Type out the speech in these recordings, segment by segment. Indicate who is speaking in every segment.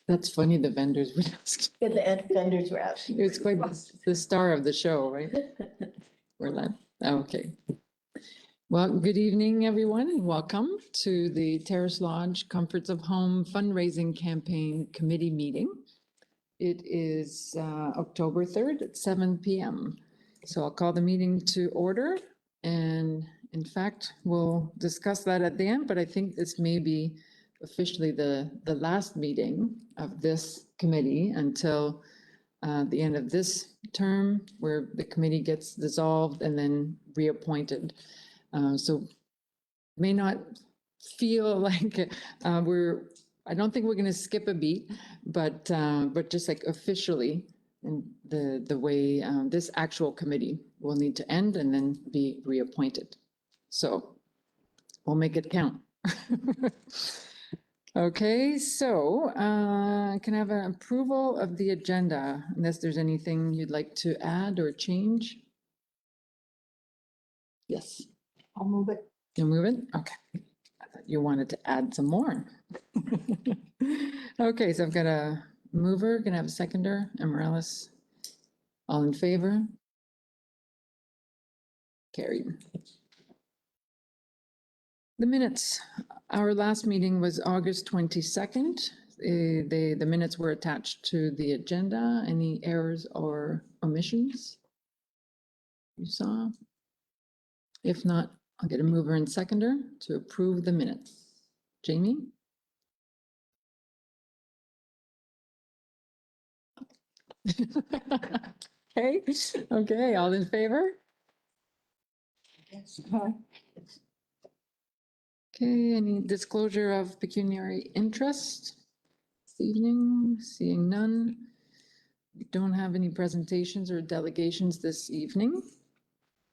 Speaker 1: That's funny, the vendors would ask.
Speaker 2: Yeah, the vendors were asking.
Speaker 1: It's quite the star of the show, right? We're live. Okay. Well, good evening, everyone, and welcome to the Terrace Lodge Comforts of Home Fundraising Campaign Committee meeting. It is October 3rd at 7 p.m. So I'll call the meeting to order. And in fact, we'll discuss that at the end, but I think this may be officially the last meeting of this committee until the end of this term, where the committee gets dissolved and then reappointed. So may not feel like I don't think we're going to skip a beat, but just like officially, in the way this actual committee will need to end and then be reappointed. So we'll make it count. Okay, so can I have an approval of the agenda, unless there's anything you'd like to add or change? Yes.
Speaker 2: I'll move it.
Speaker 1: You move it? Okay. I thought you wanted to add some more. Okay, so I've got a mover, gonna have a seconder, Amaryllis. All in favor? Carried. The minutes. Our last meeting was August 22nd. The minutes were attached to the agenda. Any errors or omissions you saw? If not, I'll get a mover and seconder to approve the minutes. Jamie? Okay, all in favor?
Speaker 2: Yes.
Speaker 1: Okay, any disclosure of pecuniary interest this evening? Seeing none. We don't have any presentations or delegations this evening.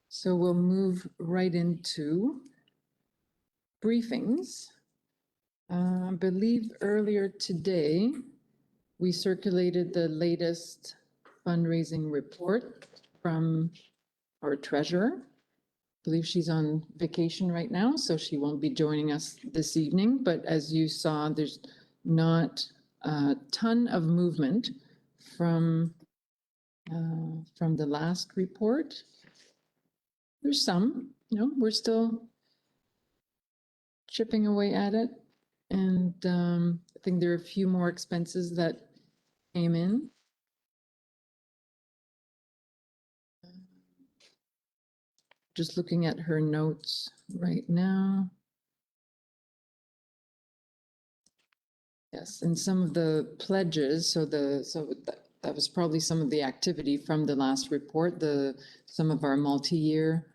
Speaker 1: So we'll move right into briefings. I believe earlier today, we circulated the latest fundraising report from our treasurer. I believe she's on vacation right now, so she won't be joining us this evening. But as you saw, there's not a ton of movement from the last report. There's some, we're still chipping away at it. And I think there are a few more expenses that came in. Just looking at her notes right now. Yes, and some of the pledges, so that was probably some of the activity from the last report, some of our multi-year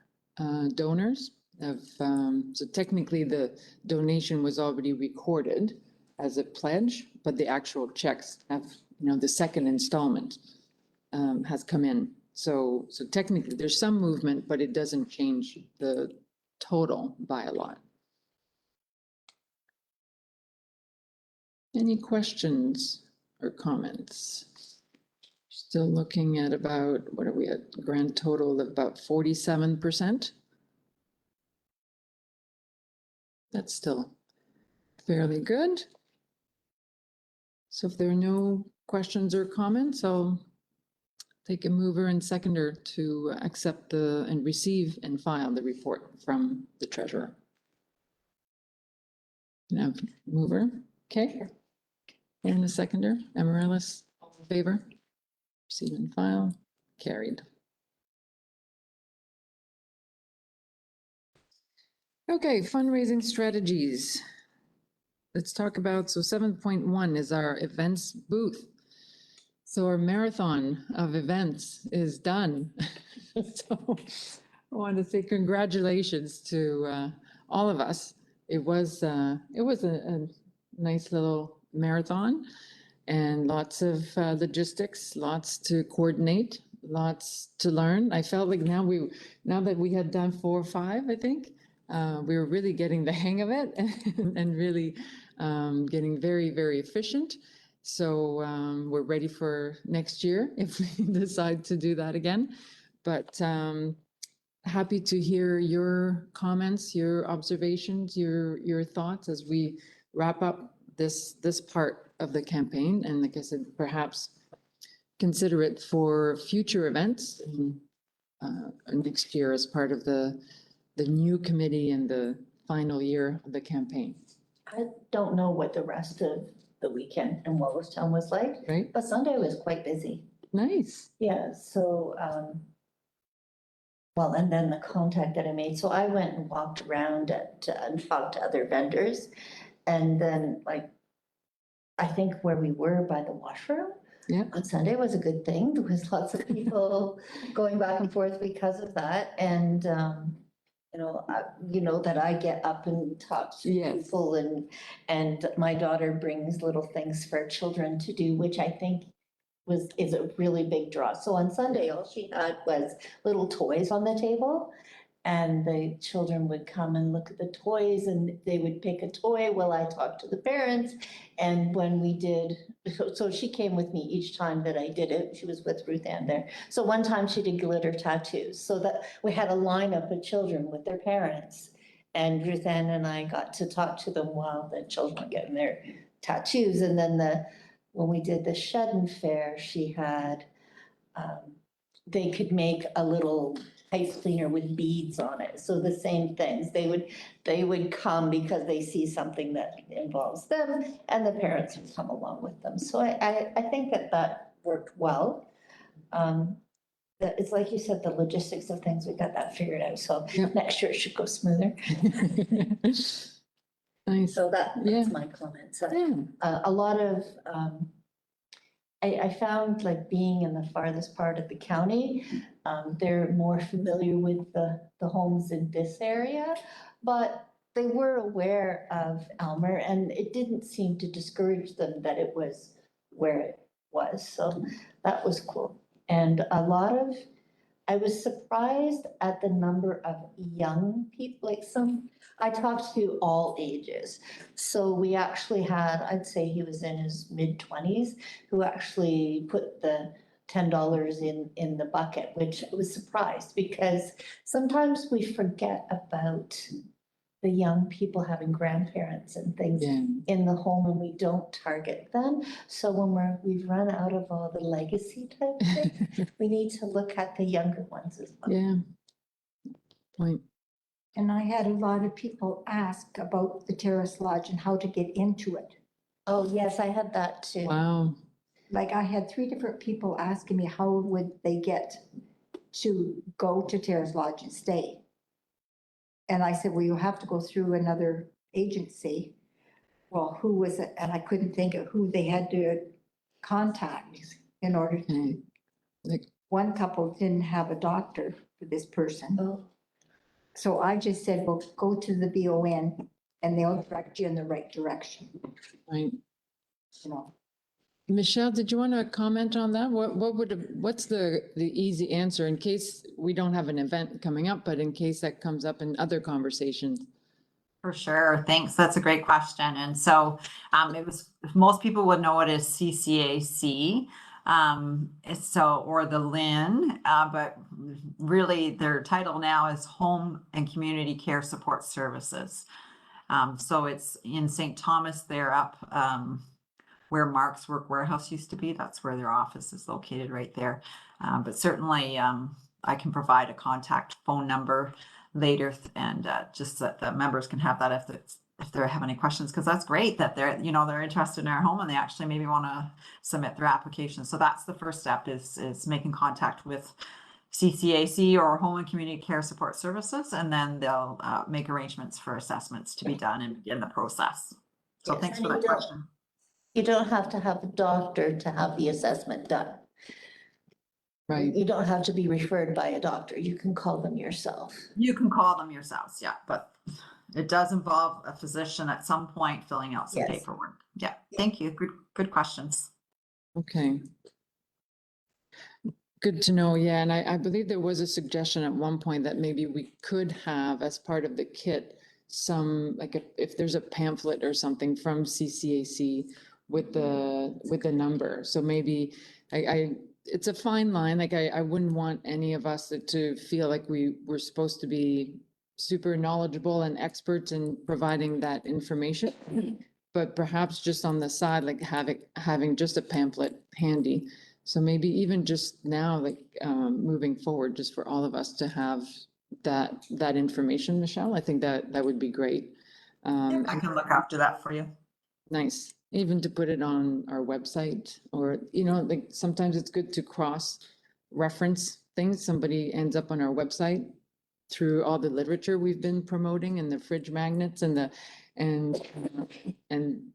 Speaker 1: donors have, so technically the donation was already recorded as a pledge, but the actual checks have, the second installment has come in. So technically there's some movement, but it doesn't change the total by a lot. Any questions or comments? Still looking at about, what are we at? Grand total of about 47%. That's still fairly good. So if there are no questions or comments, I'll take a mover and seconder to accept and receive and file the report from the treasurer. Now, mover, okay. And the seconder, Amaryllis, all in favor? Receive and file, carried. Okay, fundraising strategies. Let's talk about, so 7.1 is our events booth. So our marathon of events is done. So I want to say congratulations to all of us. It was a nice little marathon and lots of logistics, lots to coordinate, lots to learn. I felt like now that we had done 4 or 5, I think, we were really getting the hang of it and really getting very, very efficient. So we're ready for next year if we decide to do that again. But happy to hear your comments, your observations, your thoughts as we wrap up this part of the campaign. And like I said, perhaps consider it for future events next year as part of the new committee and the final year of the campaign,
Speaker 2: I don't know what the rest of the weekend in Wadlowstown was like,
Speaker 1: right?
Speaker 2: but Sunday was quite busy.
Speaker 1: Nice.
Speaker 2: Yeah, so, well, and then the contact that I made, so I went and walked around and talked to other vendors. And then like, I think where we were by the washroom.
Speaker 1: Yeah.
Speaker 2: On Sunday was a good thing. There was lots of people going back and forth because of that. And, you know that I get up and talk to
Speaker 1: Yes.
Speaker 2: people and my daughter brings little things for children to do, which I think is a really big draw. So on Sunday, all she had was little toys on the table. And the children would come and look at the toys and they would pick a toy while I talked to the parents. And when we did, so she came with me each time that I did it. She was with Ruth Ann there. So one time she did glitter tattoos, so that we had a lineup of children with their parents. And Ruth Ann and I got to talk to them while the children were getting their tattoos. And then when we did the Shedden Fair, she had, they could make a little ice cleaner with beads on it. So the same things, they would come because they see something that involves them and the parents would come along with them. So I think that worked well. It's like you said, the logistics of things, we got that figured out. So
Speaker 1: Yep.
Speaker 2: next year it should go smoother.
Speaker 1: Nice.
Speaker 2: So
Speaker 1: Yeah.
Speaker 2: that's my comments.
Speaker 1: Yeah.
Speaker 2: A lot of, I found like being in the farthest part of the county, they're more familiar with the homes in this area, but they were aware of Elmer and it didn't seem to discourage them that it was where it was. So that was cool. And I was surprised at the number of young people, I talked to all ages. So we actually had, I'd say he was in his mid-20s, who actually put the $10 in the bucket, which I was surprised because sometimes we forget about the young people having grandparents and things
Speaker 1: Yeah.
Speaker 2: in the home and we don't target them. So when we've run out of all the legacy type things, we need to look at the younger ones as well.
Speaker 1: Yeah. Point.
Speaker 3: And I had a lot of people ask about the Terrace Lodge and how to get into it.
Speaker 2: Oh, yes, I had that too.
Speaker 1: Wow.
Speaker 3: Like I had 3 different people asking me how would they get to go to Terrace Lodge and stay. And I said, well, you have to go through another agency. Well, who was it? And I couldn't think of who they had to contact in order to.
Speaker 1: Okay. Like,
Speaker 3: One couple didn't have a doctor for this person.
Speaker 2: Oh,
Speaker 3: So I just said, well, go to the BON and they'll direct you in the right direction,
Speaker 1: right.
Speaker 3: you know.
Speaker 1: Michelle, did you want to comment on that? What's the easy answer in case we don't have an event coming up, but in case that comes up in other conversations?
Speaker 4: For sure. Thanks. That's a great question. And so most people would know it as CCAC. Or the LIN, but really their title now is Home and Community Care Support Services. So it's in St. Thomas, they're up where Mark's Work Warehouse used to be. That's where their office is located right there. But certainly I can provide a contact phone number later and just that the members can have that if they have any questions, because that's great that they're interested in our home and they actually maybe want to submit their application. So that's the first step is making contact with CCAC or Home and Community Care Support Services, and then they'll make arrangements for assessments to be done and begin the process. So
Speaker 2: yes,
Speaker 4: thanks
Speaker 2: and
Speaker 4: for that question.
Speaker 2: you don't have to have a doctor to have the assessment done.
Speaker 1: Right.
Speaker 2: You don't have to be referred by a doctor. You can call them yourself.
Speaker 4: You can call them yourselves, yeah, but it does involve a physician at some point filling out some
Speaker 2: Yes.
Speaker 4: paperwork. Yeah, thank you. Good questions.
Speaker 1: Okay. Good to know. Yeah. And I believe there was a suggestion at one point that maybe we could have as part of the kit some, like if there's a pamphlet or something from CCAC with the number. So maybe it's a fine line. Like I wouldn't want any of us to feel like we were supposed to be super knowledgeable and experts in providing that information. but perhaps just on the side, like having just a pamphlet handy. So maybe even just now, like moving forward, just for all of us to have that information, Michelle, I think that would be great.
Speaker 4: I can look after that for you.
Speaker 1: Nice, even to put it on our website, or, like sometimes it's good to cross-reference things. Somebody ends up on our website through all the literature we've been promoting and the fridge magnets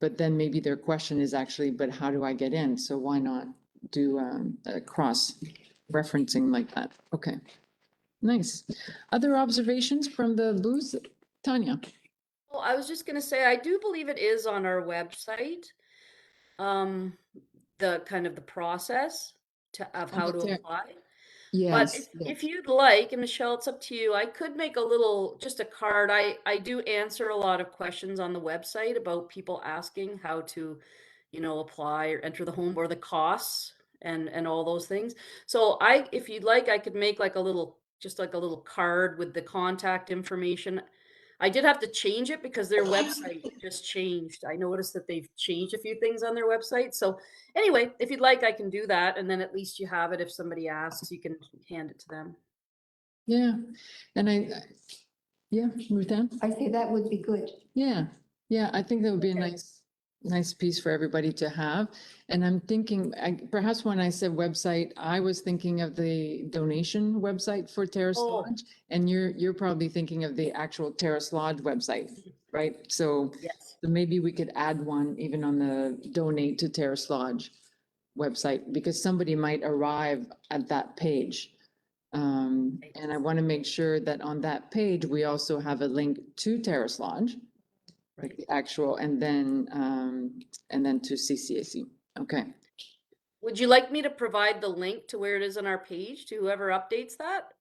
Speaker 1: but then maybe their question is actually, but how do I get in? So why not do a cross-referencing like that? Okay, nice. Other observations from the booth? Tanya?
Speaker 5: Well, I was just gonna say, I do believe it is on our website. The kind of the process of how to
Speaker 1: Okay.
Speaker 5: apply. But
Speaker 1: Yes.
Speaker 5: if you'd like, and Michelle, it's up to you, I could make just a card. I do answer a lot of questions on the website about people asking how to, apply or enter the home, or the costs and all those things. So if you'd like, I could make like a little card with the contact information. I did have to change it because their website just changed. I noticed that they've changed a few things on their website. So anyway, if you'd like, I can do that. And then at least you have it. If somebody asks, you can hand it to them.
Speaker 1: Yeah, and yeah, Ruthann?
Speaker 3: I say that would be good.
Speaker 1: Yeah, I think that would be a nice piece for everybody to have. And I'm thinking, perhaps when I said website, I was thinking of the donation website for Terrace
Speaker 5: Oh.
Speaker 1: Lodge, and you're probably thinking of the actual Terrace Lodge website, right? So
Speaker 5: Yes.
Speaker 1: maybe we could add one even on the donate to Terrace Lodge website, because somebody might arrive at that page. And I want to make sure that on that page, we also have a link to Terrace Lodge, like the actual, and then to CCAC. Okay.
Speaker 5: Would you like me to provide the link to where it is on our page to whoever updates that?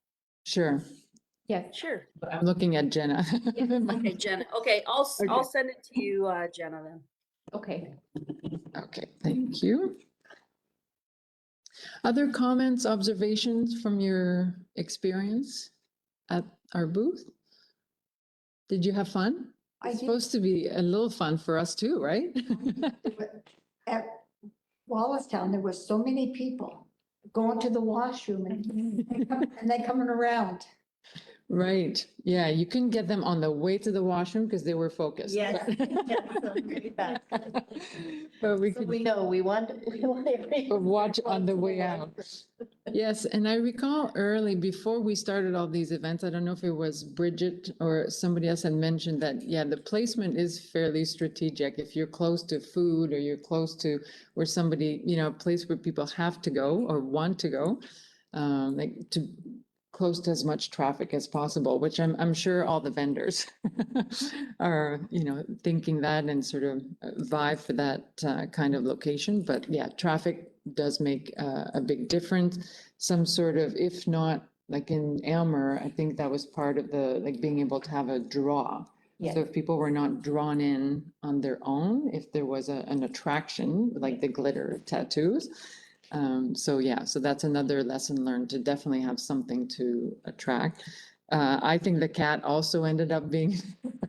Speaker 1: Sure.
Speaker 3: Yes.
Speaker 5: Sure.
Speaker 1: But I'm looking at Jenna.
Speaker 5: Okay, Jenna. Okay, I'll
Speaker 1: Okay.
Speaker 5: send it to you, Jenna, then.
Speaker 3: Okay.
Speaker 1: Okay, thank you. Other comments, observations from your experience at our booth? Did you have fun?
Speaker 3: I
Speaker 1: It's
Speaker 3: did.
Speaker 1: supposed to be a little fun for us too, right?
Speaker 3: At Wallacestown, there were so many people going to the washroom and they coming around.
Speaker 1: Right, yeah, you couldn't get them on the way to the washroom because they were focused.
Speaker 2: Yes.
Speaker 1: but- But we
Speaker 2: So
Speaker 1: could
Speaker 2: we know, we want everyone.
Speaker 1: watch on the way out. Yes, and I recall early, before we started all these events, I don't know if it was Bridget or somebody else had mentioned that, yeah, the placement is fairly strategic. If you're close to food, or you're close to where somebody, a place where people have to go or want to go, like to close to as much traffic as possible, which I'm sure all the vendors are, thinking that and sort of vibe for that kind of location. But yeah, traffic does make a big difference. Some sort of, if not, like in Aylmer, I think that was part of the, like being able to have a draw.
Speaker 3: Yeah.
Speaker 1: So if people were not drawn in on their own, if there was an attraction, like the glitter tattoos. So that's another lesson learned, to definitely have something to attract. I think the cat also ended up being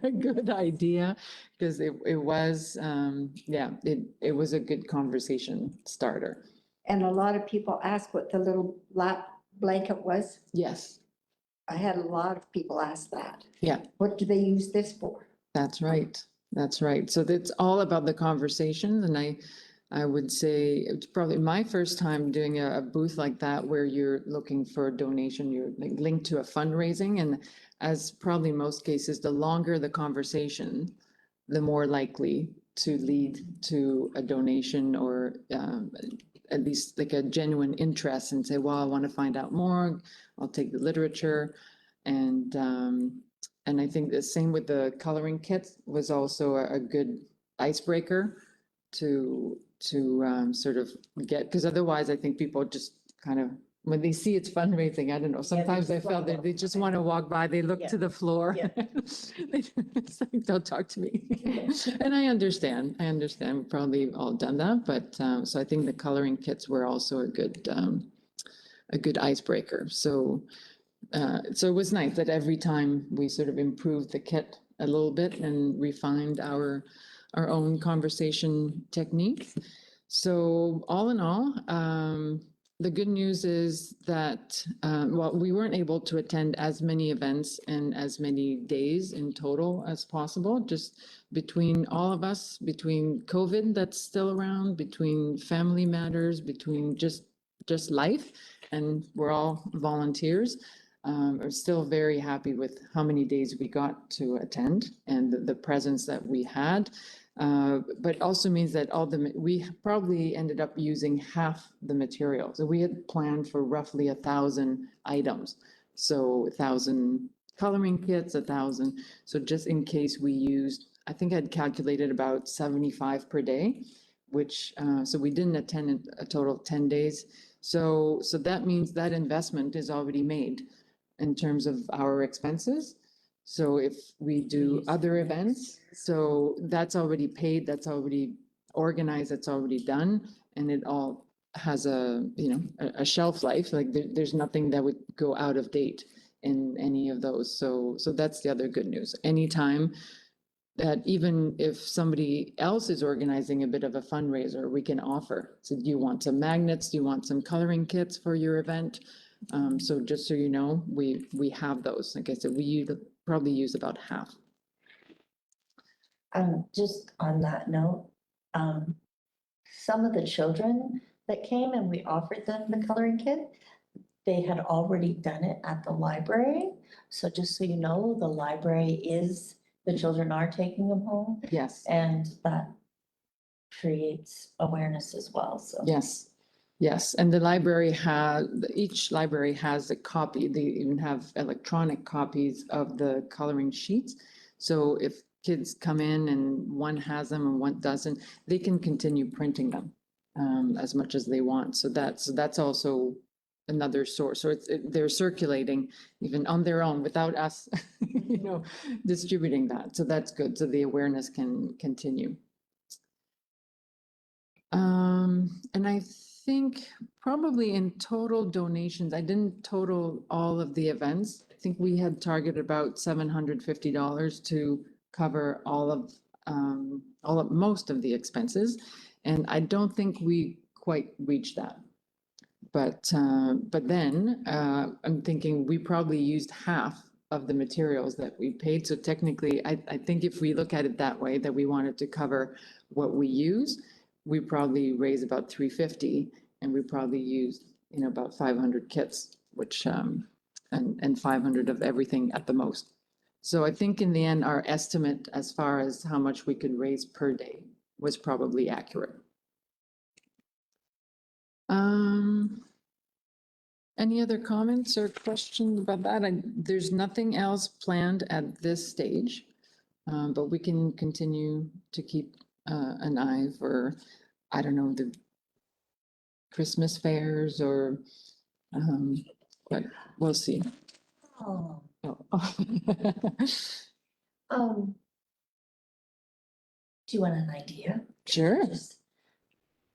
Speaker 1: a good idea, because it was, it was a good conversation starter.
Speaker 3: And a lot of people ask what the little lap blanket was.
Speaker 1: Yes,
Speaker 3: I had a lot of people ask that.
Speaker 1: yeah,
Speaker 3: What do they use this for?
Speaker 1: that's right. That's right. So that's all about the conversation. And I would say it's probably my first time doing a booth like that, where you're looking for a donation, you're like linked to a fundraising. And as probably most cases, the longer the conversation, the more likely to lead to a donation, or at least like a genuine interest, and say, well, I want to find out more. I'll take the literature. And I think the same with the coloring kits was also a good icebreaker to sort of get, because otherwise I think people just kind of, when they see it's fundraising, I don't know, sometimes I
Speaker 2: just
Speaker 1: felt
Speaker 2: wanna
Speaker 1: that they
Speaker 2: walk
Speaker 1: just
Speaker 2: by.
Speaker 1: want to walk by, they look
Speaker 2: Yeah.
Speaker 1: to the floor.
Speaker 2: Yeah.
Speaker 1: It's like, don't talk to me. And I understand, we've probably all done that, but so I think the coloring kits were also a good icebreaker. So it was nice that every time we sort of improved the kit a little bit and refined our our own conversation techniques. So all in all, the good news is that, well, we weren't able to attend as many events and as many days in total as possible, just between all of us, between COVID that's still around, between family matters, between just life, and we're all volunteers. We're still very happy with how many days we got to attend and the presence that we had. But also means that we probably ended up using half the material. So we had planned for roughly 1,000 items. So 1,000 coloring kits, 1,000. So just in case we used, I think I'd calculated about 75 per day, which, so we didn't attend a total of 10 days. So that means that investment is already made in terms of our expenses. So if we do other events, so that's already paid, that's already organized, that's already done, and it all has a, you know, a shelf life. Like there's nothing that would go out of date in any of those. So that's the other good news. Anytime that even if somebody else is organizing a bit of a fundraiser, we can offer. So do you want some magnets? Do you want some coloring kits for your event? So just so you know, we have those. Like I said, we probably use about half.
Speaker 2: Just on that note, some of the children that came and we offered them the coloring kit, they had already done it at the library. So just so you know, the library the children are taking them home,
Speaker 1: Yes,
Speaker 2: and that creates awareness as well, so.
Speaker 1: yes, yes. And the library each library has a copy. They even have electronic copies of the coloring sheets. So if kids come in and one has them and one doesn't, they can continue printing them as much as they want. So that's also another source. So they're circulating even on their own without us, you know, distributing that. So that's good. So the awareness can continue. And I think probably in total donations, I didn't total all of the events. I think we had targeted about $750 to cover most of the expenses. And I don't think we quite reached that. But then I'm thinking we probably used half of the materials that we paid. So technically, I think if we look at it that way, that we wanted to cover what we use, we probably raised about $350, and we probably used, you know, about 500 kits, which and 500 of everything at the most. So I think in the end, our estimate as far as how much we could raise per day was probably accurate. Any other comments or questions about that? There's nothing else planned at this stage, but we can continue to keep an eye for, I don't know, the Christmas fairs or, but we'll see.
Speaker 2: Oh,
Speaker 1: Oh.
Speaker 2: do you want an idea?
Speaker 1: Sure.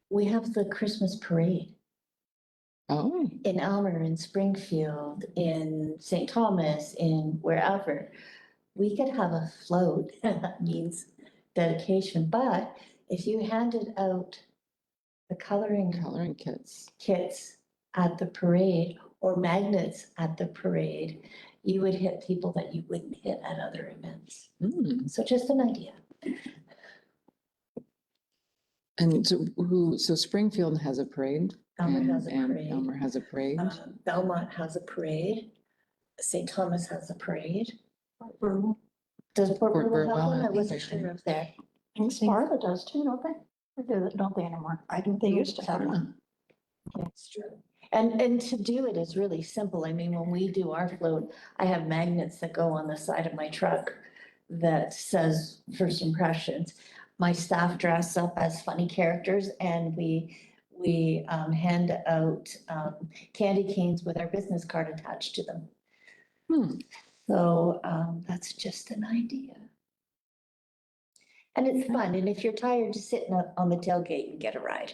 Speaker 2: We have the Christmas parade
Speaker 1: Oh,
Speaker 2: in Elmer, in Springfield, in St. Thomas, in wherever. We could have a float, that means dedication, but if you handed out the coloring kits at the parade or magnets at the parade, you would hit people that you wouldn't hit at other events. So just an idea.
Speaker 1: And so Springfield has a parade?
Speaker 2: Elmer has a
Speaker 1: and
Speaker 2: parade.
Speaker 1: Elmer has a parade.
Speaker 2: Belmont has a parade. St. Thomas has a parade. Does Port Burwell have one? I wasn't sure of there.
Speaker 6: I think Sparta does too, don't they? Or don't they anymore? I think they used to have one.
Speaker 2: That's true. And to do it is really simple. I mean, when we do our float, I have magnets that go on the side of my truck that says first impressions. My staff dress up as funny characters, and we hand out candy canes with our business card attached to them. So that's just an idea. And it's fun. And if you're tired, just sitting up on the tailgate and get a ride.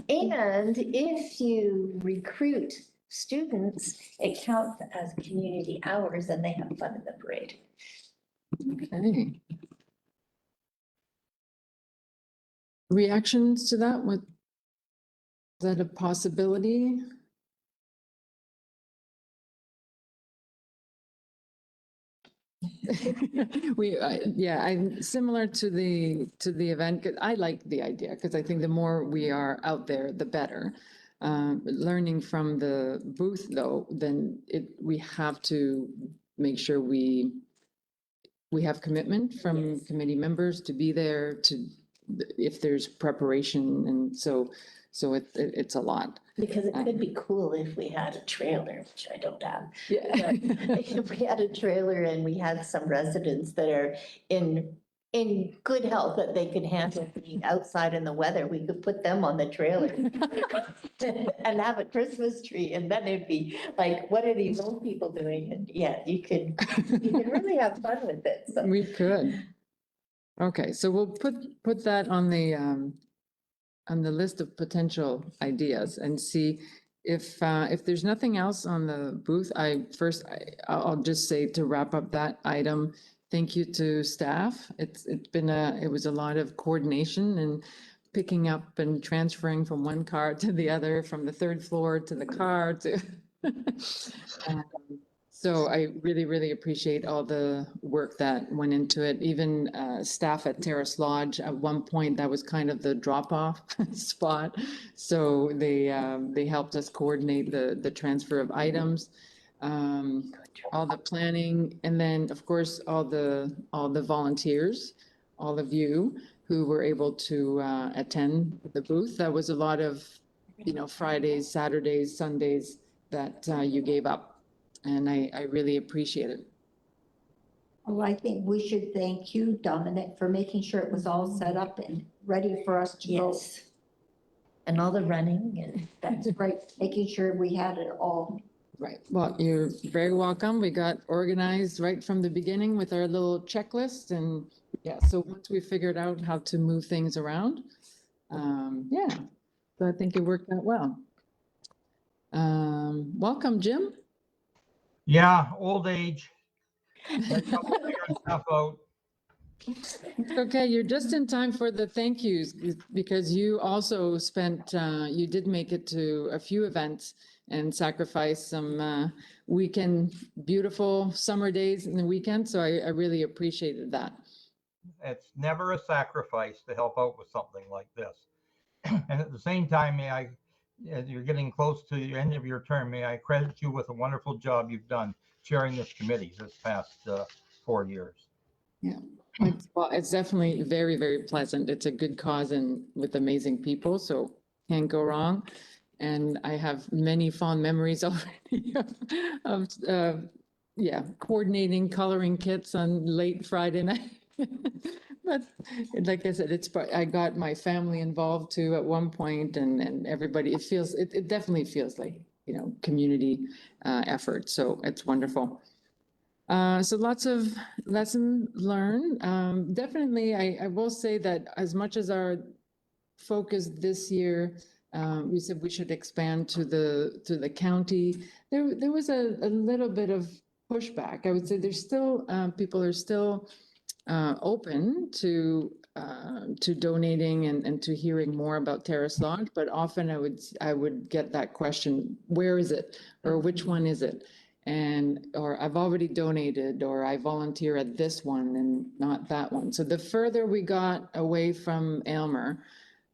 Speaker 2: And if you recruit students, it counts as community hours and they have fun in the parade.
Speaker 1: Okay. reactions to that? What, is that a possibility? Yeah, I'm similar to the event. 'Cause I like the idea because I think the more we are out there, the better. Learning from the booth though, then we have to make sure we have commitment from
Speaker 2: Yes.
Speaker 1: committee members to be there if there's preparation, and so it's a lot.
Speaker 2: Because it could be cool if we had a trailer, which I don't have.
Speaker 1: Yeah.
Speaker 2: If we had a trailer and we had some residents that are in good health that they could handle being outside in the weather, we could put them on the trailer and have a Christmas tree, and then it'd be like, what are these old people doing? And yeah, you could really have fun with it. So
Speaker 1: We could. Okay, so we'll put that on the list of potential ideas and see if there's nothing else on the booth. I'll just say to wrap up that item, thank you to staff. It was a lot of coordination and picking up and transferring from one car to the other, from the third floor to the car to. So I really, really appreciate all the work that went into it. Even staff at Terrace Lodge, at one point, that was kind of the drop-off spot. So they helped us coordinate the transfer of items, all the planning, and then, of course, all the volunteers, all of you who were able to attend the booth. That was a lot of, Fridays, Saturdays, Sundays that you gave up. And I really appreciate it.
Speaker 3: Well, I think we should thank you, Dominic, for making sure it was all set up and ready for us to go.
Speaker 2: yes. And all the running and
Speaker 3: That's right, making sure we had it all.
Speaker 1: Right. Well, you're very welcome. We got organized right from the beginning with our little checklist, and yeah, so once we figured out how to move things around, yeah, so I think it worked out well. Welcome, Jim.
Speaker 7: Yeah, old age. Got a couple of figuring stuff out.
Speaker 1: Okay, you're just in time for the thank yous because you also spent, you did make it to a few events and sacrificed some beautiful summer days in the weekend. So I really appreciated that.
Speaker 7: It's never a sacrifice to help out with something like this. And at the same time, as you're getting close to the end of your term, may I credit you with a wonderful job you've done chairing this committee this past 4 years.
Speaker 1: Yeah, it's definitely very, very pleasant. It's a good cause and with amazing people, so can't go wrong. And I have many fond memories already of coordinating coloring kits on late Friday night. But like I said, I got my family involved too at one point, and everybody, it definitely feels like, community effort. So it's wonderful. So lots of lessons learned. Definitely, I will say that as much as our focus this year, we said we should expand to the county. There was a little bit of pushback. I would say there's still people are still open to donating and to hearing more about Terrace Lodge, but often I would get that question, where is it, or which one is it? Or I've already donated, or I volunteer at this one and not that one. So the further we got away from Aylmer,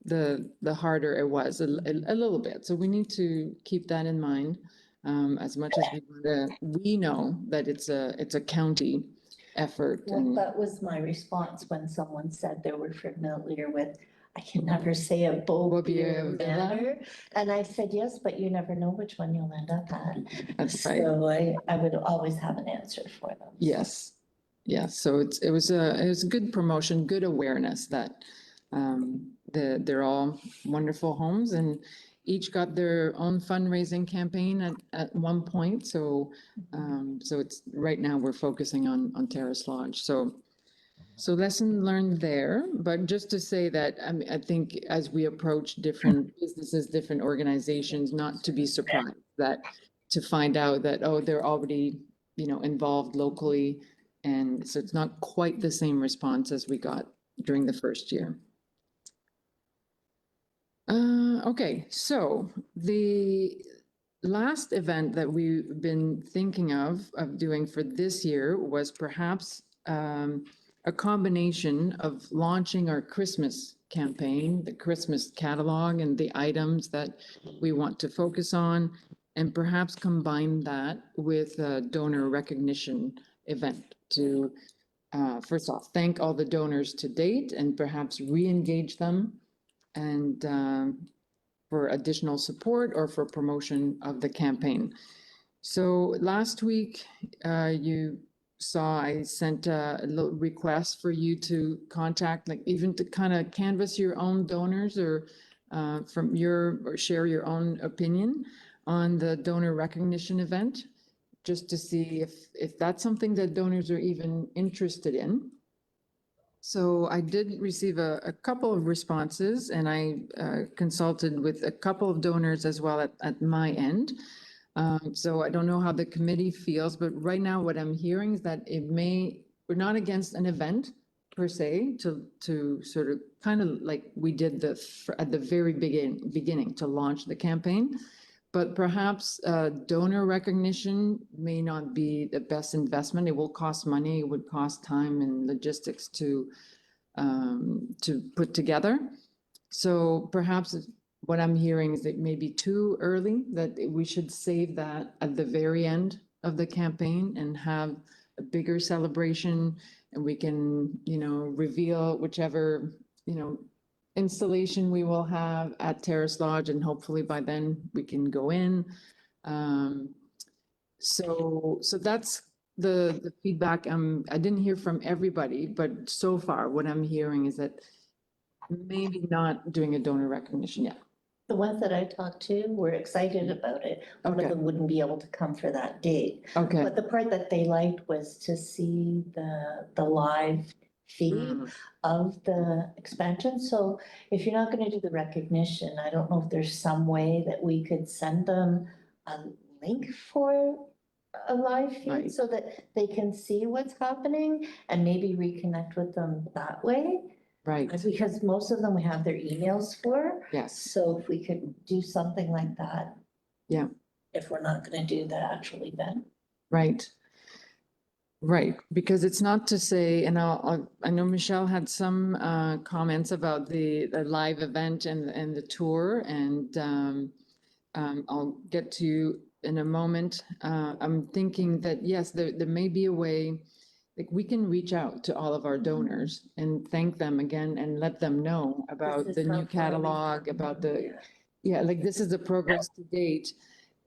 Speaker 1: the harder it was a little bit. So we need to keep that in mind as much as we know that it's a county effort.
Speaker 2: well, that was my response when someone said they were familiar with, I can never say a
Speaker 1: 𝗿𝗿𝗃
Speaker 2: manor. And I said, yes, but you never know which one you'll end up at.
Speaker 1: That's right.
Speaker 2: So I would always have an answer for them.
Speaker 1: Yes. Yes. So it was a good promotion, good awareness that they're all wonderful homes and each got their own fundraising campaign at one point. So it's right now we're focusing on Terrace Lodge. So lesson learned there, but just to say that, I think as we approach different businesses, different organizations, not to be surprised to find out that, oh, they're already, involved locally. And so it's not quite the same response as we got during the first year. Okay, so the last event that we've been thinking of doing for this year was perhaps a combination of launching our Christmas campaign, the Christmas catalog and the items that we want to focus on, and perhaps combine that with a donor recognition event to, first off, thank all the donors to date and perhaps re-engage them and for additional support or for promotion of the campaign. So last week, you saw I sent a little request for you to contact, like even to kind of canvass your own donors or or share your own opinion on the donor recognition event, just to see if that's something that donors are even interested in. So I did receive a couple of responses, and I consulted with a couple of donors as well at my end. So I don't know how the committee feels, but right now what I'm hearing is that we're not against an event per se to sort of kind of like we did at the very beginning to launch the campaign. But perhaps donor recognition may not be the best investment. It will cost money, it would cost time and logistics to put together. So perhaps what I'm hearing is it may be too early, that we should save that at the very end of the campaign and have a bigger celebration, and we can, reveal whichever, installation we will have at Terrace Lodge, and hopefully by then we can go in. So that's the feedback. I didn't hear from everybody, but so far what I'm hearing is that maybe not doing a donor recognition yet.
Speaker 2: The ones that I talked to were excited about it. One
Speaker 1: Okay.
Speaker 2: of them wouldn't be able to come for that date.
Speaker 1: Okay.
Speaker 2: But the part that they liked was to see the live feed of the expansion. So if you're not going to do the recognition, I don't know if there's some way that we could send them a link for a live feed,
Speaker 1: Right.
Speaker 2: so that they can see what's happening and maybe reconnect with them that way.
Speaker 1: Right.
Speaker 2: Because most of them we have their emails for.
Speaker 1: Yes.
Speaker 2: So if we could do something like that.
Speaker 1: Yeah.
Speaker 2: If we're not going to do the actual event.
Speaker 1: Right. Right, because it's not to say, and I know Michelle had some comments about the live event and the tour, and I'll get to you in a moment. I'm thinking that, yes, there may be a way, like we can reach out to all of our donors and thank them again and let them know about
Speaker 2: This
Speaker 1: the
Speaker 2: is how
Speaker 1: new
Speaker 2: far we've
Speaker 1: catalog,
Speaker 2: come.
Speaker 1: about like this is the progress to date.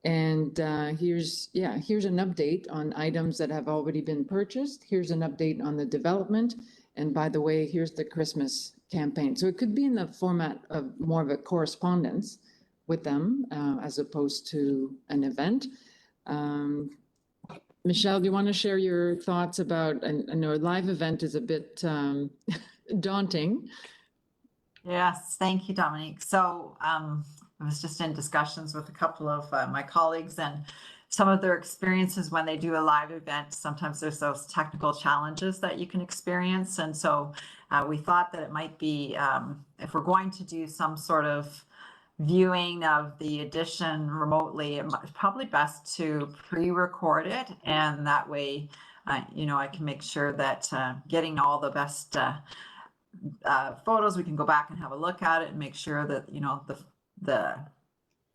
Speaker 1: And here's an update on items that have already been purchased. Here's an update on the development. And by the way, here's the Christmas campaign. So it could be in the format of more of a correspondence with them as opposed to an event. Michelle, do you want to share your thoughts about, I know a live event is a bit daunting.
Speaker 4: Yes, thank you, Dominique. So I was just in discussions with a couple of my colleagues, and some of their experiences when they do a live event, sometimes there's those technical challenges that you can experience. And so we thought that it might be, if we're going to do some sort of viewing of the edition remotely, it's probably best to pre-record it. And that way, I can make sure that getting all the best photos, we can go back and have a look at it and make sure that, the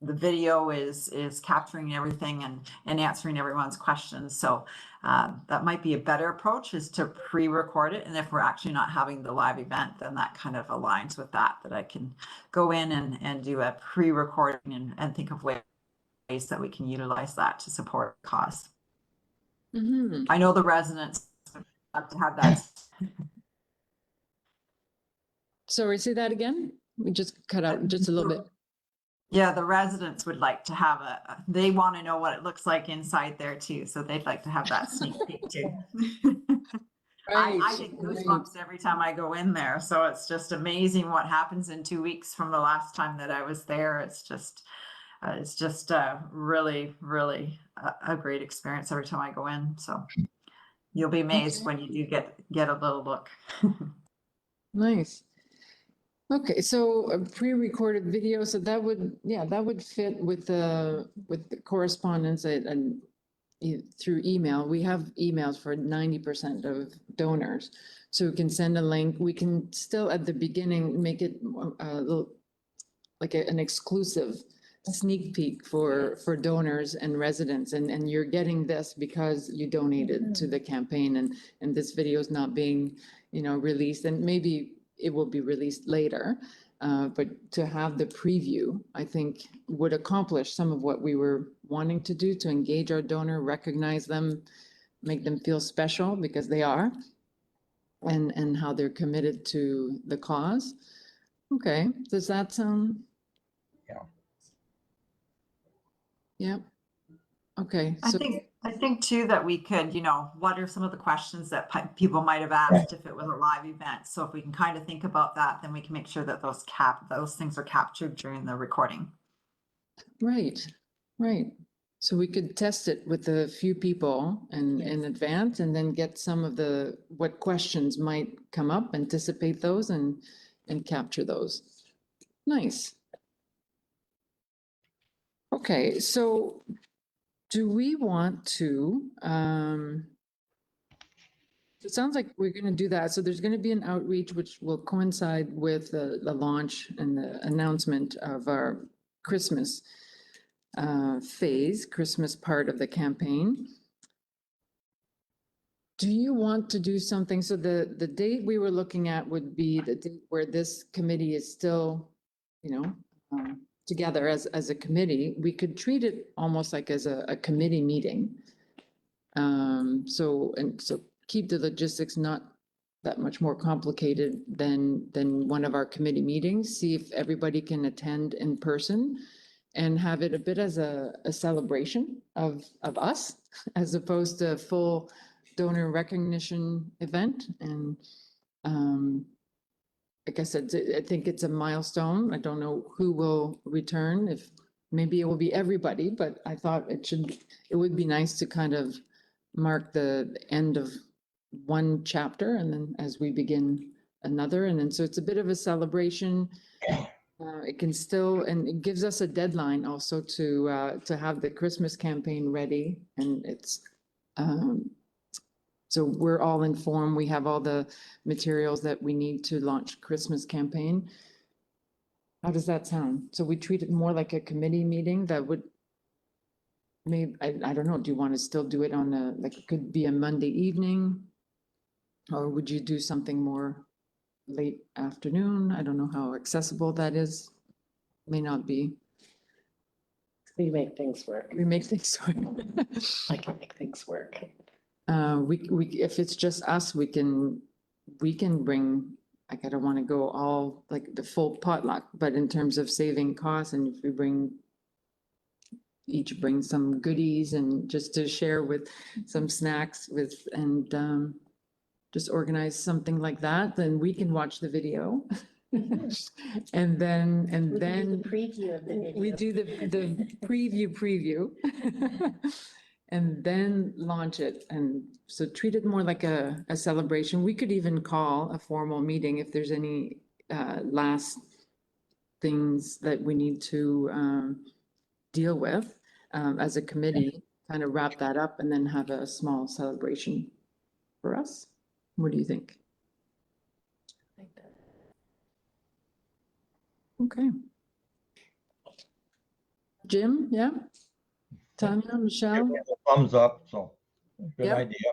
Speaker 4: video is capturing everything and answering everyone's questions. So that might be a better approach, is to pre-record it. And if we're actually not having the live event, then that kind of aligns with that I can go in and do a pre-recording and think of ways that we can utilize that to support the cause.
Speaker 1: Mm-hmm.
Speaker 4: I know the residents would love to have that.
Speaker 1: Sorry, say that again? We just cut out just a little bit.
Speaker 4: Yeah, the residents would like to have they want to know what it looks like inside there too. So they'd like to have that sneak peek too. I get goosebumps every time I go in there. So it's just amazing what happens in 2 weeks from the last time that I was there. It's just really, really a great experience every time I go in. So you'll be amazed when you do get a little look.
Speaker 1: Nice. Okay, so a pre-recorded video, so that would, yeah, that would fit with the correspondence and through email. We have emails for 90% of donors. So we can send a link. We can still at the beginning make it a little like an exclusive sneak peek for donors and residents. And you're getting this because you donated to the campaign and this video is not being, released, and maybe it will be released later. But to have the preview, I think would accomplish some of what we were wanting to do, to engage our donor, recognize them, make them feel special because they are, and how they're committed to the cause. Okay, does that sound?
Speaker 7: Yeah.
Speaker 1: Yeah. Okay,
Speaker 4: I
Speaker 1: so
Speaker 4: think too that we could, what are some of the questions that people might have asked if it was a live event? So if we can kind of think about that, then we can make sure that those things are captured during the recording.
Speaker 1: right. So we could test it with a few people in advance, and then get some of what questions might come up, anticipate those and capture those. Nice. Okay, so do we want to, it sounds like we're going to do that. So there's going to be an outreach which will coincide with the launch and the announcement of our Christmas phase, Christmas part of the campaign. Do you want to do something? So the date we were looking at would be the date where this committee is still, together as a committee. We could treat it almost like as a committee meeting. So keep the logistics not that much more complicated than one of our committee meetings. See if everybody can attend in person and have it a bit as a celebration of us, as opposed to a full donor recognition event. And like I said, I think it's a milestone. I don't know who will return, if maybe it will be everybody, but I thought it would be nice to kind of mark the end of one chapter, and then as we begin another. And then so it's a bit of a celebration. It can still, and it gives us a deadline also to have the Christmas campaign ready. And it's so we're all informed. We have all the materials that we need to launch Christmas campaign. How does that sound? So we treat it more like a committee meeting that would maybe, I don't know, do you want to still do it on like it could be a Monday evening? Or would you do something more late afternoon? I don't know how accessible that is. May not be.
Speaker 8: We make things work.
Speaker 1: We make things work.
Speaker 8: I can make things work.
Speaker 1: If it's just us, we can bring, like, I don't want to go all like the full potluck, but in terms of saving costs, and if we each bring some goodies and just to share with some snacks with, and just organize something like that, then we can watch the video. And then
Speaker 2: We can do the preview of the video.
Speaker 1: we do the preview. And then launch it. And so treat it more like a celebration. We could even call a formal meeting if there's any last things that we need to deal with as a committee, kind of wrap that up and then have a small celebration for us. What do you think? Okay. Jim, yeah? Tanya, Michelle?
Speaker 7: Thumbs up, so good
Speaker 1: Yep.
Speaker 7: idea.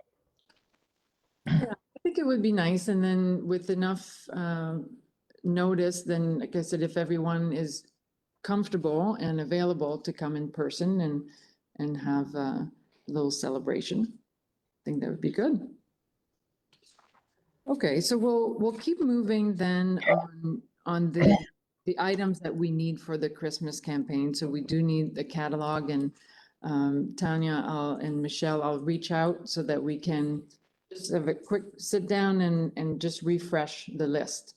Speaker 1: I think it would be nice, and then with enough notice, then, like I said, if everyone is comfortable and available to come in person and have a little celebration, I think that would be good. Okay, so we'll keep moving then on the items that we need for the Christmas campaign. So we do need the catalog, and Tanya and Michelle, I'll reach out so that we can just have a quick sit down and just refresh the list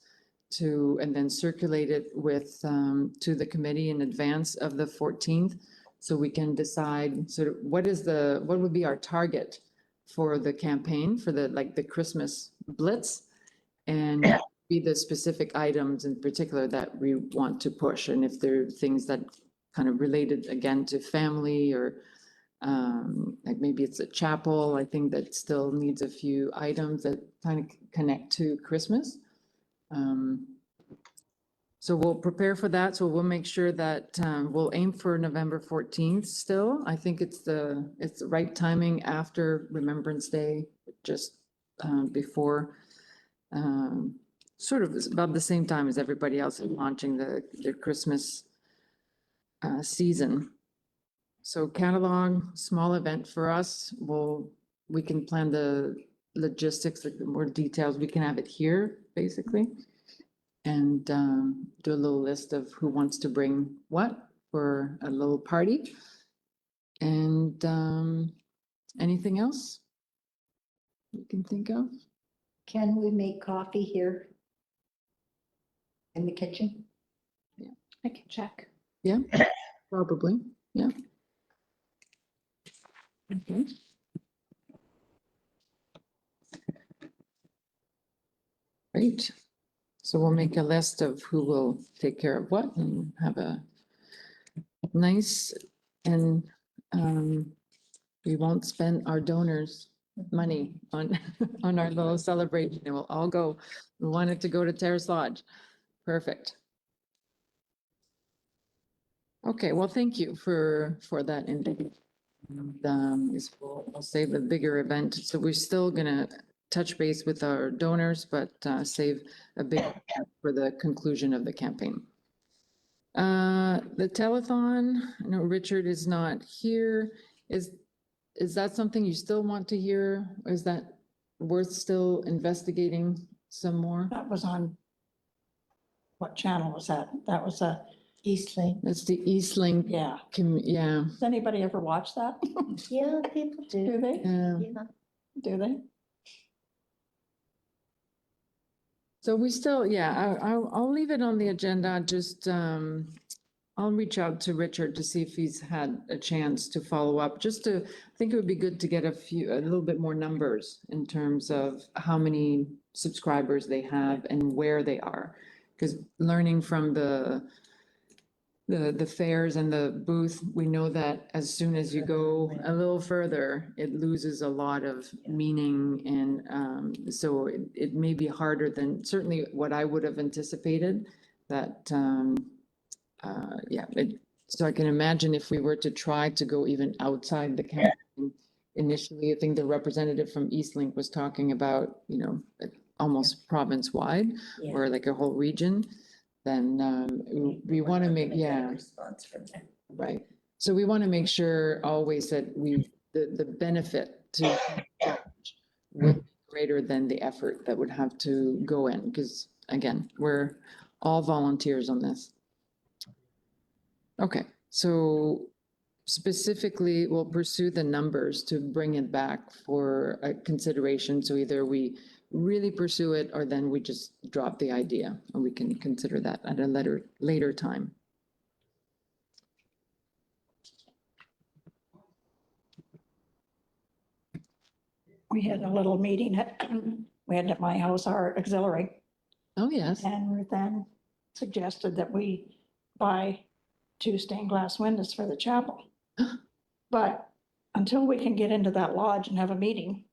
Speaker 1: and then circulate it with to the committee in advance of the 14th, so we can decide sort of what would be our target for the campaign for the Christmas blitz, and be the specific items in particular that we want to push, and if there are things that kind of related again to family or like maybe it's a chapel, I think that still needs a few items that kind of connect to Christmas. So we'll prepare for that. So we'll make sure that we'll aim for November 14th still. I think it's the right timing after Remembrance Day, just before, sort of about the same time as everybody else is launching their Christmas season. So catalog, small event for us. We can plan the logistics, like the more details. We can have it here, basically. And do a little list of who wants to bring what for a little party. And anything else you can think of?
Speaker 3: Can we make coffee here in the kitchen?
Speaker 6: I can check.
Speaker 1: Yeah, probably, yeah. Okay. Great. So we'll make a list of who will take care of what and have a nice, and we won't spend our donors' money on on our little celebration. It will all go. We want it to go to Terrace Lodge. Perfect. Okay, well, thank you for that. And we'll save the bigger event. So we're still gonna touch base with our donors, but save a big for the conclusion of the campaign. The telethon, I know Richard is not here. Is that something you still want to hear? Or is that worth still investigating some more?
Speaker 6: That was on, what channel was that? That was a,
Speaker 2: Eastlink.
Speaker 1: That's the Eastlink.
Speaker 6: yeah.
Speaker 1: Yeah.
Speaker 6: Does anybody ever watch that?
Speaker 2: Yeah, people
Speaker 6: Do
Speaker 2: do.
Speaker 6: they?
Speaker 1: Yeah.
Speaker 2: Yeah.
Speaker 6: Do they?
Speaker 1: So we still, yeah, I'll leave it on the agenda. Just, I'll reach out to Richard to see if he's had a chance to follow up, just to, I think it would be good to get a little bit more numbers in terms of how many subscribers they have and where they are. Because learning from the fairs and the booth, we know that as soon as you go a little further, it loses a lot of meaning. And so it may be harder than certainly what I would have anticipated that, yeah. So I can imagine if we were to try to go even outside the campaign initially, I think the representative from Eastlink was talking about, almost province-wide
Speaker 2: Yeah.
Speaker 1: or like a whole region. Then we want to make, yeah.
Speaker 2: Response from there.
Speaker 1: Right. So we want to make sure always that the benefit to would be greater than the effort that would have to go in, because again, we're all volunteers on this. Okay, so specifically, we'll pursue the numbers to bring it back for a consideration. So either we really pursue it or then we just drop the idea, and we can consider that at a later time.
Speaker 6: We had a little meeting we had at my house, our auxiliary,
Speaker 1: Oh, yes.
Speaker 6: and then suggested that we buy 2 stained glass windows for the chapel. But until we can get into that lodge and have a meeting,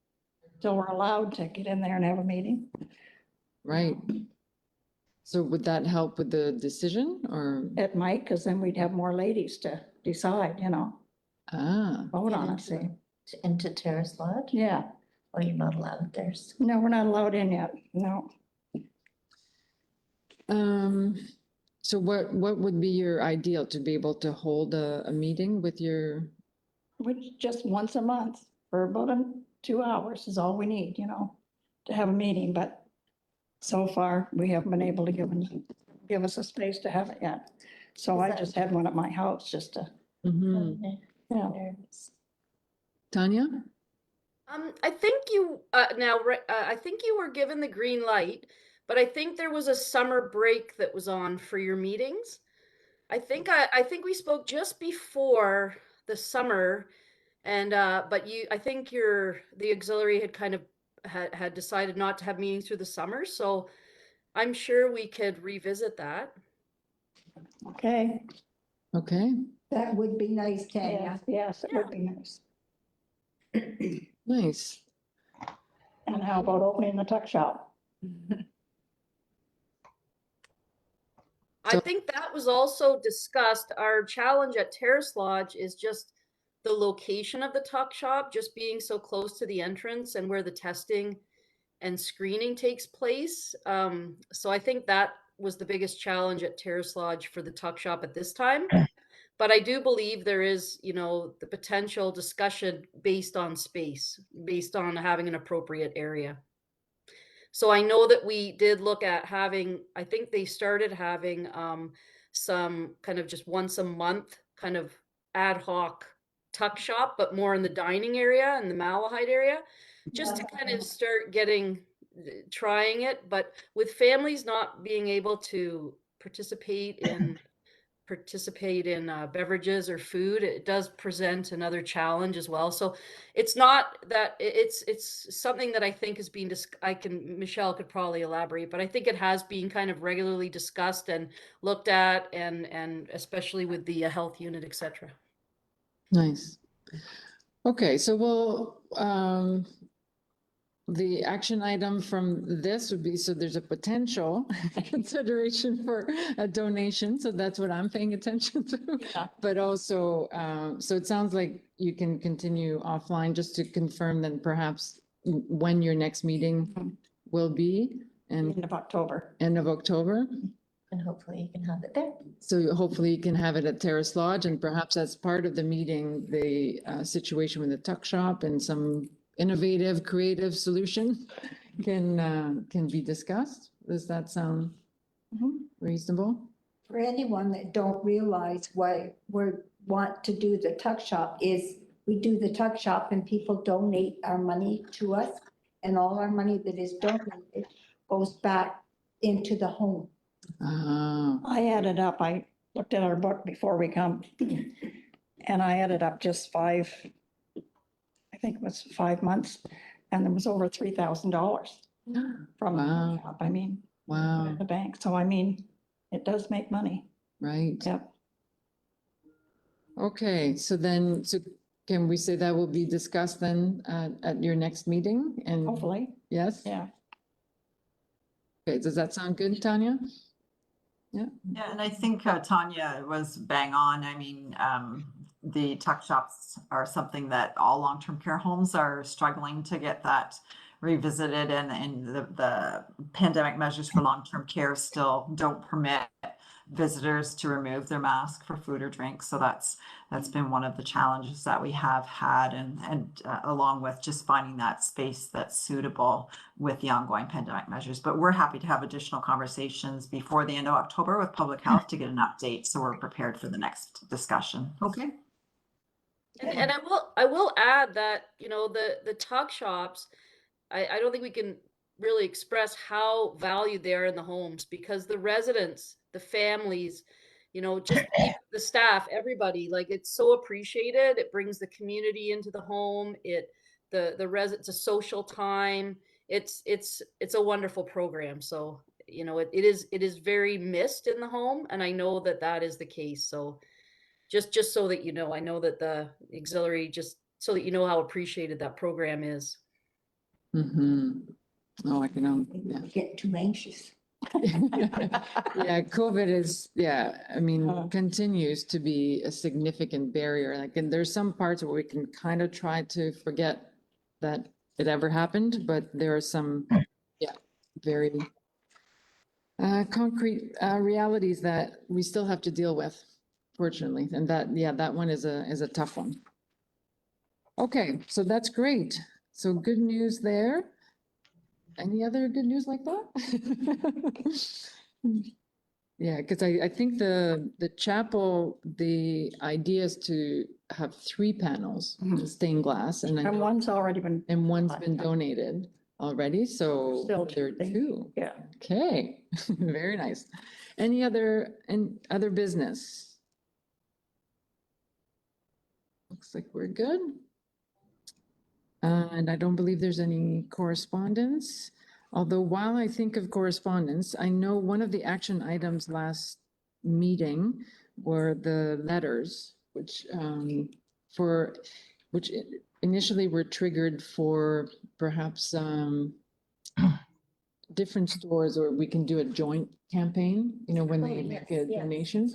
Speaker 6: till we're allowed to get in there and have a meeting.
Speaker 1: Right. So would that help with the decision or?
Speaker 6: It might, because then we'd have more ladies to decide, vote on it, see.
Speaker 2: Into Terrace Lodge?
Speaker 6: Yeah,
Speaker 2: Or you're not allowed there?
Speaker 6: no, we're not allowed in yet, no.
Speaker 1: So what would be your ideal, to be able to hold a meeting with your?
Speaker 6: Which just once a month for about 2 hours is all we need, to have a meeting, but so far we haven't been able to give us a space to have it yet. So
Speaker 2: Is
Speaker 6: I
Speaker 2: that-
Speaker 6: just had one at my house just to,
Speaker 1: Mhm.
Speaker 6: yeah.
Speaker 1: Tanya?
Speaker 5: I think you, I think you were given the green light, but I think there was a summer break that was on for your meetings. I think we spoke just before the summer, and but I think the auxiliary had kind of had decided not to have meetings through the summer. So I'm sure we could revisit that.
Speaker 6: Okay,
Speaker 1: Okay,
Speaker 3: That would be nice,
Speaker 6: yes,
Speaker 3: Tanya.
Speaker 6: yes, it would be nice.
Speaker 1: nice.
Speaker 6: And how about opening the tuck shop?
Speaker 5: I
Speaker 1: So-
Speaker 5: think that was also discussed. Our challenge at Terrace Lodge is just the location of the tuck shop, just being so close to the entrance and where the testing and screening takes place. So I think that was the biggest challenge at Terrace Lodge for the tuck shop at this time. But I do believe there is, you know, the potential discussion based on space, based on having an appropriate area. So I know that we did look at having, I think they started having some kind of just once a month kind of ad hoc tuck shop, but more in the dining area and the Malahide area, just to kind of start getting, trying it. But with families not being able to participate in beverages or food, it does present another challenge as well. So it's not that it's something that I think is being Michelle could probably elaborate, but I think it has been kind of regularly discussed and looked at, and especially with the health unit, etc.
Speaker 1: Nice. Okay, so we'll, the action item from this would be, so there's a potential consideration for a donation, so that's what I'm paying attention to.
Speaker 6: Yeah.
Speaker 1: But also, so it sounds like you can continue offline just to confirm then perhaps when your next meeting will be, and
Speaker 6: End of October.
Speaker 1: end of October.
Speaker 2: And hopefully you can have it there.
Speaker 1: So hopefully you can have it at Terrace Lodge, and perhaps as part of the meeting, the situation with the tuck shop and some innovative, creative solution can be discussed. Does that sound reasonable?
Speaker 3: For anyone that don't realize why we want to do the tuck shop is we do the tuck shop and people donate our money to us, and all our money that is donated goes back into the home.
Speaker 1: Ah,
Speaker 6: I added up, I looked at our book before we come, and I added up just I think it was 5 months, and there was over $3,000 from the
Speaker 1: Wow.
Speaker 6: tuck shop. I mean,
Speaker 1: wow,
Speaker 6: at the bank. So I mean, it does make money.
Speaker 1: right.
Speaker 6: Yep.
Speaker 1: Okay, so then, so can we say that will be discussed then at your next meeting? And
Speaker 6: Hopefully,
Speaker 1: yes?
Speaker 6: yeah.
Speaker 1: Okay, does that sound good, Tanya?
Speaker 4: Yeah, and I think Tanya was bang on. I mean, the tuck shops are something that all long-term care homes are struggling to get that revisited, and the pandemic measures for long-term care still don't permit visitors to remove their mask for food or drink. So that's been one of the challenges that we have had, and along with just finding that space that's suitable with the ongoing pandemic measures. But we're happy to have additional conversations before the end of October with public health to get an update, so we're prepared for the next discussion. Okay.
Speaker 5: And I will add that, you know, the tuck shops, I don't think we can really express how valued they are in the homes, because the residents, the families, you know, just the staff, everybody, like, it's so appreciated. It brings the community into the home. It's a social time. It's a wonderful program. So, you know, it is very missed in the home, and I know that is the case. So just so that you know, I know that the auxiliary, just so that you know how appreciated that program is.
Speaker 1: Mm-hmm. Oh, I can, yeah.
Speaker 3: Get too anxious.
Speaker 1: Yeah, COVID is, I mean, continues to be a significant barrier. Like, and there's some parts where we can kind of try to forget that it ever happened, but there are some, very concrete realities that we still have to deal with, fortunately. And that one is a tough one. Okay, so that's great. So good news there. Any other good news like that? Yeah, because I think the chapel, the idea is to have 3 panels, stained glass, and
Speaker 6: And one's already been,
Speaker 1: one's been donated already, so
Speaker 6: Still
Speaker 1: there are 2.
Speaker 6: yeah.
Speaker 1: Okay, very nice. Any other business? Looks like we're good. And I don't believe there's any correspondence. Although while I think of correspondence, I know one of the action items last meeting were the letters, which initially were triggered for perhaps different stores, or we can do a joint campaign, when they make a donation.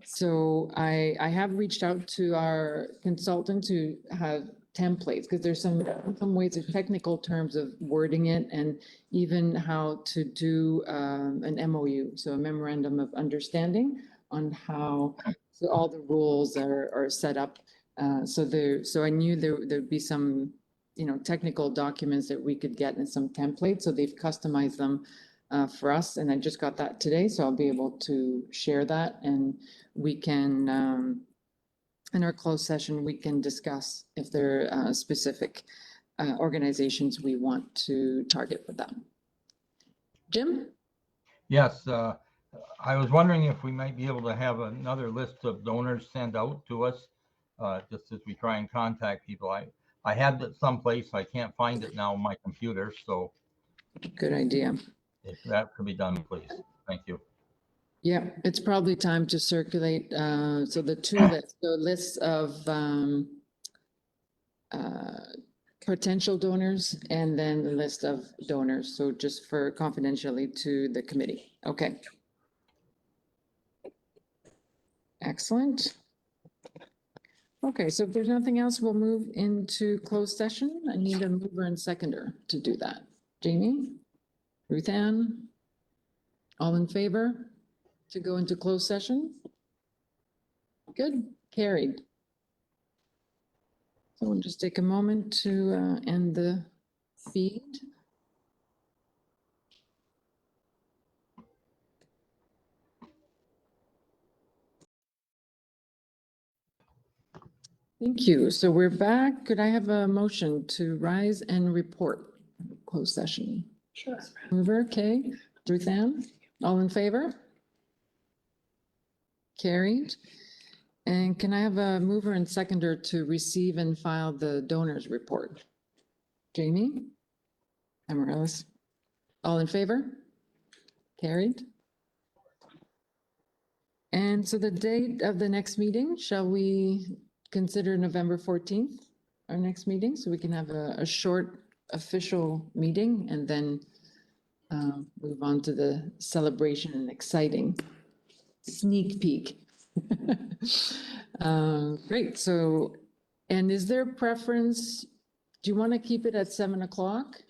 Speaker 1: So I have reached out to our consultant to have templates, because there's some ways of technical terms of wording it, and even how to do an MOU, so a memorandum of understanding on how all the rules are set up. So I knew there'd be some, technical documents that we could get in some templates. So they've customized them for us, and I just got that today. So I'll be able to share that, and we can, in our closed session, we can discuss if there are specific organizations we want to target for them. Jim?
Speaker 7: Yes, I was wondering if we might be able to have another list of donors sent out to us, just as we try and contact people. I had it someplace, I can't find it now on my computer, so
Speaker 1: Good idea.
Speaker 7: if that could be done, please. Thank you.
Speaker 1: Yeah, it's probably time to circulate, so the two lists, the lists of potential donors, and then the list of donors, so just for confidentially to the committee. Okay. Excellent. Okay, so if there's nothing else, we'll move into closed session. I need a mover and seconder to do that. Jamie? Ruth Ann? All in favor to go into closed session? Good, carried. So we'll just take a moment to end the feed. Thank you. So we're back. Could I have a motion to rise and report closed session?
Speaker 8: Sure.
Speaker 1: Mover, okay. Ruth Ann, all in favor? Carried. And can I have a mover and seconder to receive and file the donors report? Jamie? Amaryllis? All in favor? Carried. And so the date of the next meeting, shall we consider November 14th, our next meeting, so we can have a short official meeting and then move on to the celebration and exciting sneak peek. Great. So, and is there a preference? Do you want to keep it at 7 o'clock?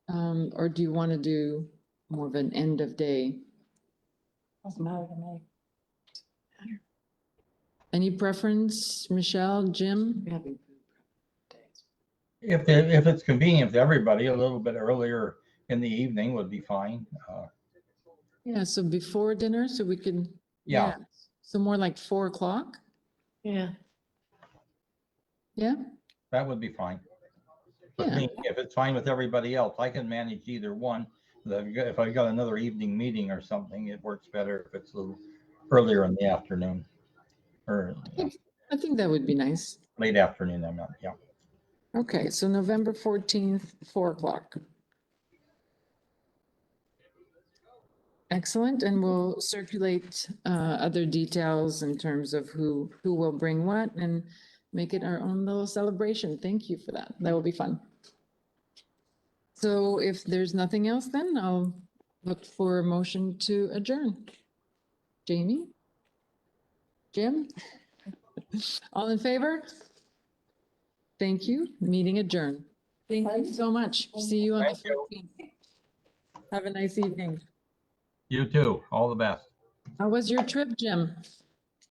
Speaker 1: Or do you want to do more of an end of day?
Speaker 6: Doesn't matter to me.
Speaker 1: Any preference, Michelle, Jim?
Speaker 7: If it's convenient to everybody, a little bit earlier in the evening would be fine.
Speaker 1: Yeah, so before dinner, so we can.
Speaker 7: Yeah.
Speaker 1: So more like 4 o'clock?
Speaker 8: Yeah.
Speaker 1: Yeah?
Speaker 7: That would be fine. But
Speaker 1: Yeah.
Speaker 7: me, if it's fine with everybody else, I can manage either one. If I got another evening meeting or something, it works better if it's a little earlier in the afternoon. Or
Speaker 1: I think that would be nice.
Speaker 7: late afternoon, I'm not, yeah.
Speaker 1: Okay, so November 14th, 4 o'clock. Excellent, and we'll circulate other details in terms of who will bring what and make it our own little celebration. Thank you for that. That will be fun. So if there's nothing else, then I'll look for a motion to adjourn. Jamie? Jim? All in favor? Thank you. Meeting adjourned. Thank you so much. See you on the
Speaker 7: Thank you.
Speaker 1: 14th. Have a nice evening.
Speaker 7: You too. All the best.
Speaker 1: How was your trip, Jim?